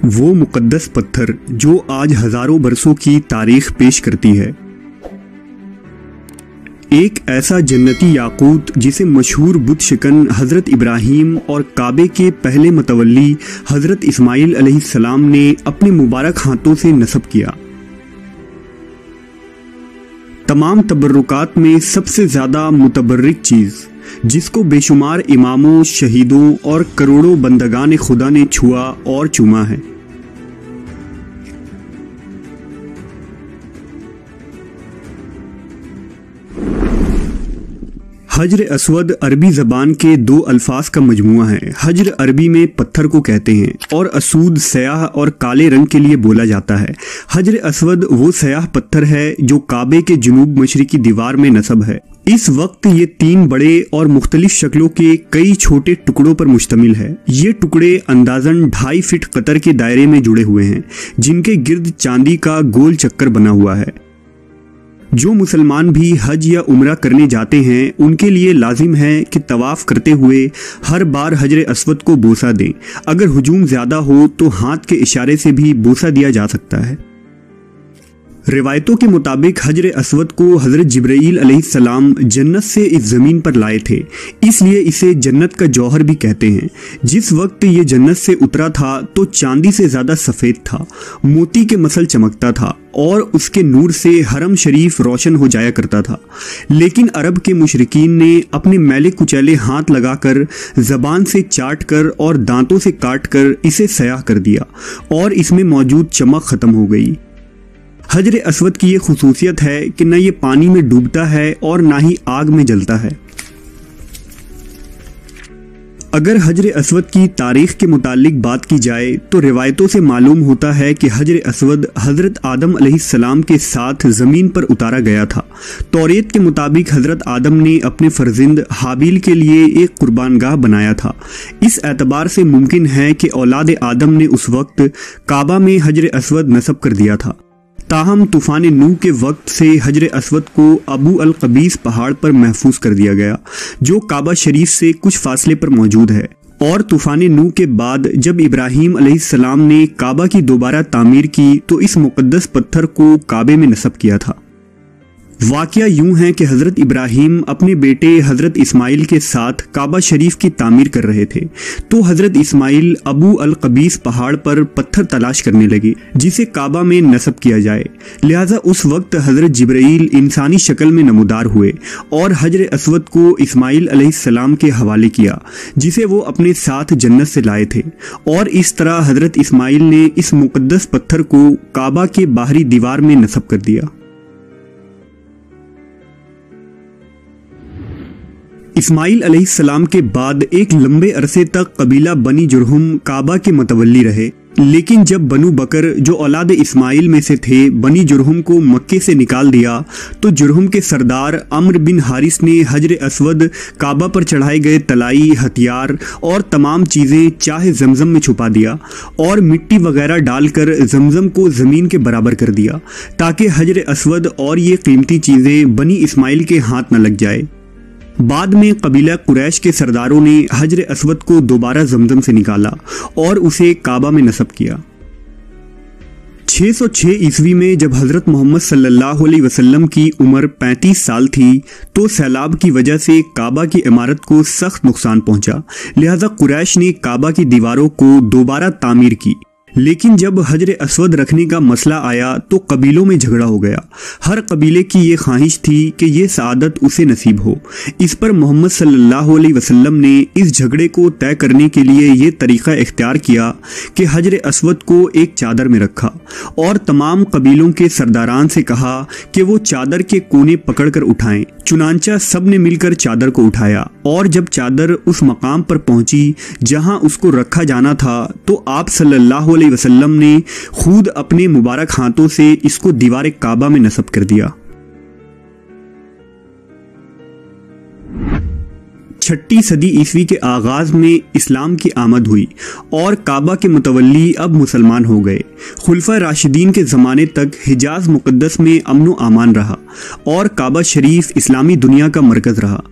وہ मुक़द्दस पत्थर जो आज हजारों बरसों की तारीख पेश करती है। एक ऐसा जन्नती याकूत जिसे मशहूर बुत शिकन हज़रत इब्राहीम और काबे के पहले मतवल्ली हज़रत इस्माइल अलैहिस्सलाम ने अपने मुबारक हाथों से नस्ब किया। तमाम तबर्रुकात में सबसे ज़्यादा मुतबर्रिक चीज़ जिसको बेशुमार इमामों, शहीदों और करोड़ों बंदगान खुदा ने छुआ और चूमा है। हजर अस्वद अरबी ज़बान के दो अल्फाज का मजमुआ है। हजर अरबी में पत्थर को कहते हैं और असूद सयाह और काले रंग के लिए बोला जाता है। हजर अस्वद वो सयाह पत्थर है जो काबे के जुनूब मशरिकी दीवार में नस्ब है। इस वक्त ये 3 बड़े और मुख्तलिफ शक्लों के कई छोटे टुकड़ों पर मुश्तमिल है। ये टुकड़े अंदाजन 2.5 फीट कतर के दायरे में जुड़े हुए हैं, जिनके गिर्द चांदी का गोल चक्कर बना हुआ है। जो मुसलमान भी हज या उम्रा करने जाते हैं उनके लिए लाजिम है कि तवाफ करते हुए हर बार हजर अस्वद को बोसा दें। अगर हुजूम ज्यादा हो तो हाथ के इशारे से भी बोसा दिया जा सकता है। रिवायतों के मुताबिक हजर अस्वद को हजरत जिब्राईल अलैहिस्सलाम जन्नत से इस ज़मीन पर लाए थे, इसलिए इसे जन्नत का जौहर भी कहते हैं। जिस वक्त ये जन्नत से उतरा था तो चांदी से ज़्यादा सफ़ेद था, मोती के मसल चमकता था और उसके नूर से हरम शरीफ रोशन हो जाया करता था। लेकिन अरब के मुशरिकीन ने अपने मैले कुचैले हाथ लगाकर, ज़बान से चाट कर और दांतों से काट कर इसे सयाह कर दिया और इसमें मौजूद चमक ख़त्म हो गई। हजर अस्वद की ये खुसूसियत है कि न ये पानी में डूबता है और ना ही आग में जलता है। अगर हजर अस्वद की तारीख के मुतालिक बात की जाए तो रिवायतों से मालूम होता है कि हजर अस्वद हजरत आदम अलैहिस्सलाम के साथ ज़मीन पर उतारा गया था। तौरेत के मुताबिक हजरत आदम ने अपने फर्जिंद हाबिल के लिए एक कुर्बानगाह बनाया था। इस एतबार से मुमकिन है कि औलाद आदम ने उस वक्त काबा में हजर अस्वद नस्ब कर दिया था। ताहम तूफ़ान नूह के वक्त से हजर अस्वद को अबू अल कबीस पहाड़ पर महफूज कर दिया गया, जो काबा शरीफ से कुछ फासले पर मौजूद है। और तूफ़ान नूह के बाद जब इब्राहीम अलैहिस्सलाम ने काबा की दोबारा तामीर की तो इस मुक़द्दस पत्थर को काबे में नस्ब किया था। वाक़या यूं है कि हज़रत इब्राहीम अपने बेटे हज़रत इस्माइल के साथ काबा शरीफ की तामीर कर रहे थे, तो हज़रत इस्माइल अबू अल कबीस पहाड़ पर पत्थर तलाश करने लगे जिसे काबा में नस्ब किया जाए। लिहाजा उस वक्त हज़रत जिब्राईल इंसानी शक्ल में नमूदार हुए और हजर अस्वद को इस्माइल अलैहिस्सलाम के हवाले किया, जिसे वो अपने साथ जन्नत से लाए थे। और इस तरह हज़रत इस्माइल ने इस मुक़द्दस पत्थर को काबा के बाहरी दीवार में नस्ब कर दिया। इस्माइल अलैहिस्सलाम के बाद एक लंबे अरसे तक कबीला बनी जुरहुम काबा के मतवल्ली रहे, लेकिन जब बनु बकर जो औलाद इस्माइल में से थे बनी जुरहुम को मक्के से निकाल दिया तो जुरहुम के सरदार अम्र बिन हारिस ने हजर अस्वद, काबा पर चढ़ाए गए तलाई, हथियार और तमाम चीज़ें चाहे जमजम में छुपा दिया और मिट्टी वगैरह डालकर जमजम को ज़मीन के बराबर कर दिया ताकि हजर अस्वद और ये कीमती चीज़ें बनी इस्माइल के हाथ न लग जाए। बाद में कबीला कुरैश के सरदारों ने हजर अस्वद को दोबारा जमजम से निकाला और उसे काबा में नस्ब किया। 606 ईस्वी में जब हज़रत मोहम्मद सल्लल्लाहु अलैहि वसल्लम की उम्र 35 साल थी तो सैलाब की वजह से काबा की इमारत को सख्त नुकसान पहुंचा। लिहाजा कुरैश ने काबा की दीवारों को दोबारा तामीर की। लेकिन जब हजर अस्वद रखने का मसला आया तो कबीलों में झगड़ा हो गया। हर कबीले की ये ख्वाहिश थी कि ये सआदत उसे नसीब हो। इस पर मोहम्मद सल्लल्लाहु अलैहि वसल्लम ने इस झगड़े को तय करने के लिए ये तरीक़ा इख्तियार किया कि हजर अस्वद को एक चादर में रखा और तमाम कबीलों के सरदारान से कहा कि वो चादर के कोने पकड़कर उठाएं। चुनांचा सब ने मिलकर चादर को उठाया और जब चादर उस मकाम पर पहुंची जहां उसको रखा जाना था तो आप सल्लल्लाहु अलैहि वसल्लम ने खुद अपने मुबारक हाथों से इसको दीवार काबा में नस्ब कर दिया। 6ठी सदी ईस्वी के आगाज में इस्लाम की आमद हुई और काबा के मुतवल्ली अब मुसलमान हो गए। खुलफा राशिदीन के ज़माने तक हिजाज मुक़द्दस में अमन व अमान रहा और काबा शरीफ इस्लामी दुनिया का मरकज़ रहा।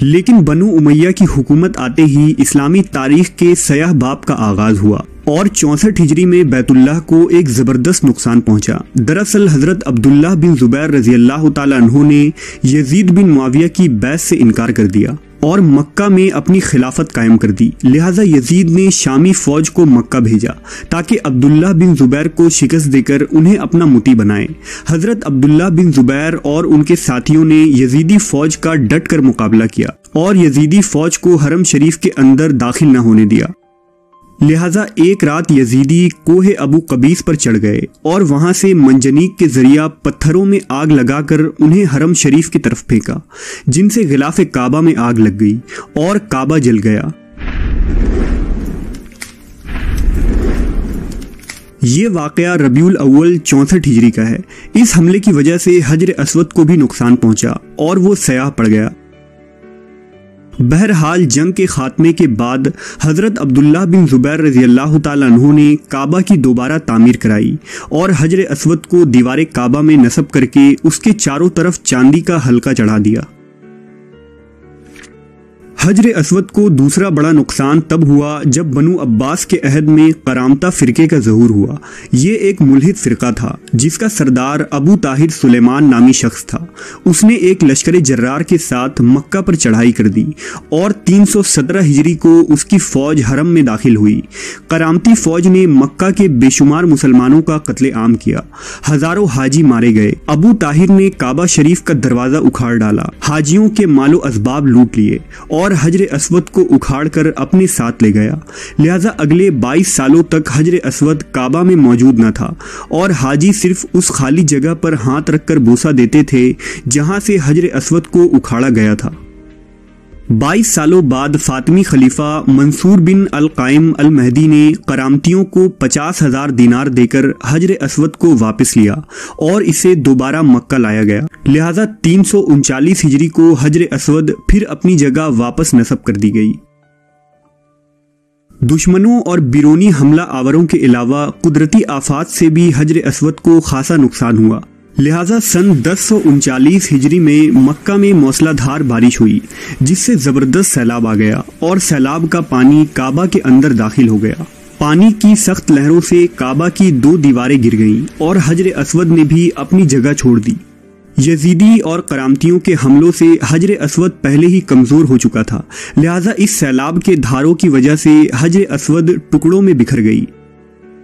लेकिन बनु उमैया की हुकूमत आते ही इस्लामी तारीख के सयाह बाब का आगाज हुआ। اور 64 ہجری میں بیت اللہ کو ایک زبردست نقصان پہنچا۔ دراصل حضرت عبداللہ بن زبیر رضی اللہ تعالیٰ عنہ نے یزید بن معاویہ کی بیعت سے انکار کر دیا اور مکہ میں اپنی خلافت قائم کر دی، لہٰذا یزید نے شامی فوج کو مکہ بھیجا تاکہ عبداللہ بن زبیر کو شکست دے کر انہیں اپنا مطیع بنائے۔ حضرت عبداللہ بن زبیر اور ان کے ساتھیوں نے یزیدی فوج کا ڈٹ کر مقابلہ کیا اور یزیدی فوج کو حرم شریف کے اندر داخل نہ ہونے دیا، لہٰذا ایک رات یزیدی کوہ ابو قبیس پر چڑھ گئے اور وہاں سے منجنیق کے ذریعہ پتھروں میں آگ لگا کر انہیں حرم شریف کی طرف پھینکا، جن سے غلاف کعبہ میں آگ لگ گئی اور کعبہ جل گیا۔ یہ واقعہ ربیع الاول 64 ہجری کا ہے۔ اس حملے کی وجہ سے حجر اسود کو بھی نقصان پہنچا اور وہ سیاہ پڑ گیا۔ بہرحال جنگ کے خاتمے کے بعد حضرت عبداللہ بن زبیر رضی اللہ تعالیٰ عنہ نے کعبہ کی دوبارہ تعمیر کرائی اور حجر اسود کو دیوار کعبہ میں نصب کر کے اس کے چاروں طرف چاندی کا حلقہ چڑھا دیا۔ حجر اسود کو دوسرا بڑا نقصان تب ہوا جب بنو عباس کے عہد میں قرامطہ فرقے کا ظہور ہوا۔ یہ ایک ملحد فرقہ تھا جس کا سردار ابو طاہر سلیمان نامی شخص تھا۔ اس نے ایک لشکر جرار کے ساتھ مکہ پر چڑھائی کر دی اور 317 ہجری کو اس کی فوج حرم میں داخل ہوئی۔ قرامتی فوج نے مکہ کے بے شمار مسلمانوں کا قتل عام کیا، ہزاروں حاجی مارے گئے۔ ابو طاہر نے کعبہ شریف کا دروازہ اکھاڑ ڈالا، حاجیوں کے مال و اسباب لوٹ لیے اور حجر اسود کو اکھاڑ کر اپنے ساتھ لے گیا، لہذا اگلے 22 سالوں تک حجر اسود کعبہ میں موجود نہ تھا اور حاجی صرف اس خالی جگہ پر ہاتھ رکھ کر بوسہ دیتے تھے جہاں سے حجر اسود کو اکھاڑا گیا تھا۔ 22 سالوں بعد فاطمی خلیفہ منصور بن القائم المہدی نے قرامتیوں کو 50,000 دینار دے کر حجر اسود کو واپس لیا اور اسے دوبارہ مکہ لایا گیا، لہذا 339 ہجری کو حجر اسود پھر اپنی جگہ واپس نصب کر دی گئی۔ دشمنوں اور بیرونی حملہ آوروں کے علاوہ قدرتی آفات سے بھی حجر اسود کو خاصا نقصان ہوا، لہٰذا سن 1039 ہجری میں مکہ میں موسلا دھار بارش ہوئی جس سے زبردست سیلاب آ گیا اور سیلاب کا پانی کعبہ کے اندر داخل ہو گیا۔ پانی کی سخت لہروں سے کعبہ کی 2 دیواریں گر گئیں اور حجر اسود نے بھی اپنی جگہ چھوڑ دی۔ یزیدی اور قرامتیوں کے حملوں سے حجر اسود پہلے ہی کمزور ہو چکا تھا، لہٰذا اس سیلاب کے دھاروں کی وجہ سے حجر اسود ٹکڑوں میں بکھر گئی۔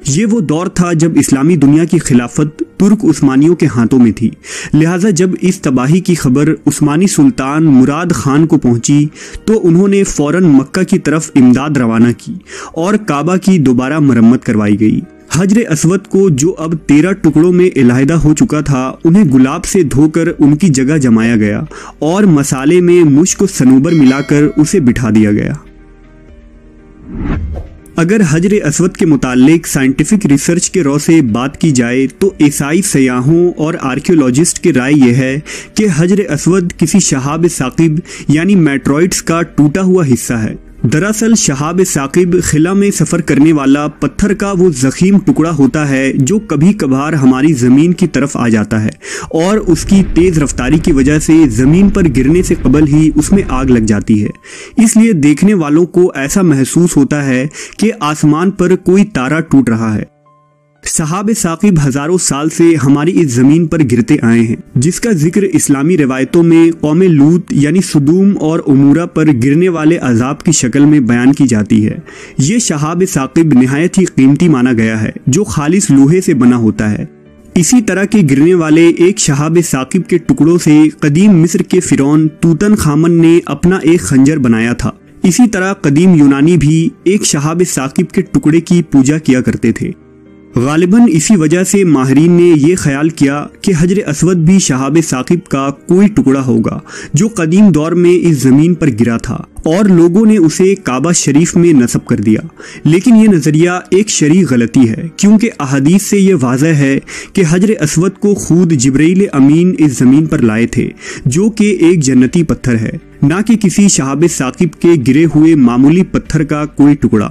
یہ وہ دور تھا جب اسلامی دنیا کی خلافت ترک عثمانیوں کے ہاتھوں میں تھی، لہٰذا جب اس تباہی کی خبر عثمانی سلطان مراد خان کو پہنچی تو انہوں نے فوراً مکہ کی طرف امداد روانہ کی اور کعبہ کی دوبارہ مرمت کروائی گئی۔ حجر اسود کو جو اب 13 ٹکڑوں میں علیحدہ ہو چکا تھا انہیں گلاب سے دھو کر ان کی جگہ جمایا گیا اور مسالے میں مشک و صنوبر ملا کر اسے بٹھا دیا گیا۔ اگر حجر اسود کے متعلق سائنٹیفک ریسرچ کے رو سے بات کی جائے تو عیسائی سیاحوں اور آرکیولوجسٹ کی رائے یہ ہے کہ حجر اسود کسی شہاب ثاقب یعنی میٹرائٹس کا ٹوٹا ہوا حصہ ہے۔ دراصل شہاب ثاقب خلا میں سفر کرنے والا پتھر کا وہ ضخیم ٹکڑا ہوتا ہے جو کبھی کبھار ہماری زمین کی طرف آ جاتا ہے اور اس کی تیز رفتاری کی وجہ سے زمین پر گرنے سے قبل ہی اس میں آگ لگ جاتی ہے، اس لیے دیکھنے والوں کو ایسا محسوس ہوتا ہے کہ آسمان پر کوئی تارا ٹوٹ رہا ہے۔ شہاب ثاقب ہزاروں سال سے ہماری اس زمین پر گرتے آئے ہیں، جس کا ذکر اسلامی روایتوں میں قوم لوط یعنی سدوم اور عمورہ پر گرنے والے عذاب کی شکل میں بیان کی جاتی ہے۔ یہ شہاب ثاقب نہایت ہی قیمتی مانا گیا ہے جو خالص لوہے سے بنا ہوتا ہے۔ اسی طرح کے گرنے والے ایک شہاب ثاقب کے ٹکڑوں سے قدیم مصر کے فرعون توتن خامن نے اپنا ایک خنجر بنایا تھا۔ اسی طرح قدیم یونانی بھی ایک شہاب ثاقب کے ٹکڑے کی پوجا کیا کرتے تھے۔ غالباً اسی وجہ سے ماہرین نے یہ خیال کیا کہ حجر اسود بھی شہاب ثاقب کا کوئی ٹکڑا ہوگا جو قدیم دور میں اس زمین پر گرا تھا اور لوگوں نے اسے کعبہ شریف میں نصب کر دیا، لیکن یہ نظریہ ایک شرعی غلطی ہے کیونکہ احادیث سے یہ واضح ہے کہ حجر اسود کو خود جبرائیل امین اس زمین پر لائے تھے جو کہ ایک جنتی پتھر ہے، نہ کہ کسی شہاب ثاقب کے گرے ہوئے معمولی پتھر کا کوئی ٹکڑا۔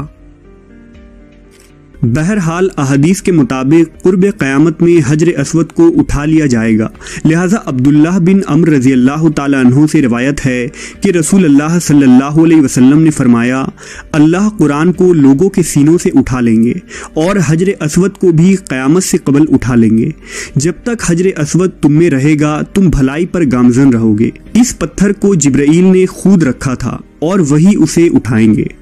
बहरहाल अहदीस के मुताबिक कुर्ब क़यामत में हजर अस्वद को उठा लिया जाएगा। लिहाजा अब्दुल्लाह बिन अम्र रज़ी अल्लाह ताला अन्हु से रिवायत है कि रसूल अल्लाह सल्लल्लाहु अलैहि वसल्लम ने फरमाया, अल्लाह कुरान को लोगों के सीनों से उठा लेंगे और हजर अस्वद को भी क़यामत से कबल उठा लेंगे। जब तक हजर अस्वद तुम में रहेगा तुम भलाई पर गामजन रहोगे। इस पत्थर को जिब्राइल ने खुद रखा था और वही उसे उठाएंगे।